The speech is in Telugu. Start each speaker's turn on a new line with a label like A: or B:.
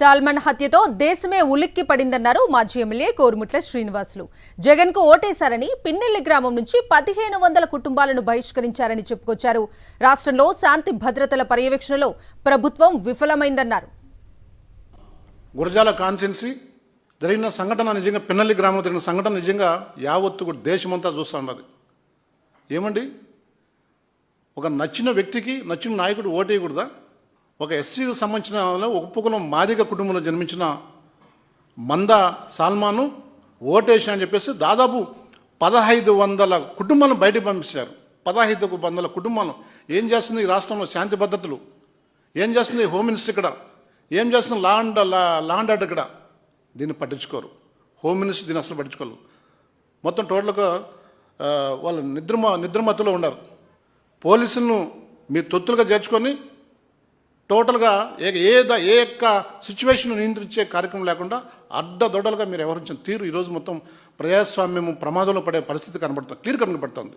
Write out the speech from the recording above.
A: సాల్మన్ హత్యతో దేశమే ఉలిక్కి పడిందన్నారు మాజీ ఎమ్మెల్యే కోరుముట్ల శ్రీనివాసులు. జగన్ కు ఓటేశారని పిన్నెల్లి గ్రామం నుంచి 1500 కుటుంబాలను బహిష్కరించారని చెప్పుకొచ్చారు. రాష్ట్రంలో శాంతి భద్రతల పర్యవేక్షణలో ప్రభుత్వం విఫలమైందన్నారు.
B: గురజాల కాన్స్టిట్యున్సీ జరిగిన సంఘటన నిజంగా పిన్నెల్లి గ్రామంలో జరిగిన సంఘటన నిజంగా యావత్తు దేశమంతా చూస్తూ ఉన్నది. ఏమండి, ఒక నచ్చిన వ్యక్తికి నచ్చిన నాయకుడు ఓటేయకూడదా? ఒక ఎస్సీకి సంబంధించిన ఒప్పుకులం మాదిగ కుటుంబంలో జన్మించిన మంద సాల్మాను ఓటేసి అని చెప్పేసి దాదాపు 1500 కుటుంబాలను బయటకు పంపించారు. 1500 కుటుంబాలు. ఏం చేస్తుంది ఈ రాష్ట్రంలో శాంతి భద్రతలు? ఏం చేస్తుంది హోమ్ మినిస్టర్ ఇక్కడ? ఏం చేస్తుంది లా అండ్ ఆర్డర్ ఇక్కడ? దీన్ని పట్టించుకోరు. హోమ్ మినిస్టర్ దీన్ని అసలు పట్టించుకోరు. మొత్తం టోటల్గా వాళ్ళు నిద్రమత్తులో ఉన్నారు. పోలీసులను మీ తొత్తులుగా చేర్చుకొని టోటల్గా ఏ యొక్క సిచ్యువేషన్ నియంత్రించే కార్యక్రమం లేకుండా అడ్డదొడ్డలుగా మీరు వ్యవహరించిన తీరు ఈరోజు మొత్తం ప్రజాస్వామ్యం ప్రమాదంలో పడే పరిస్థితి క్లియర్ కనబడుతుంది.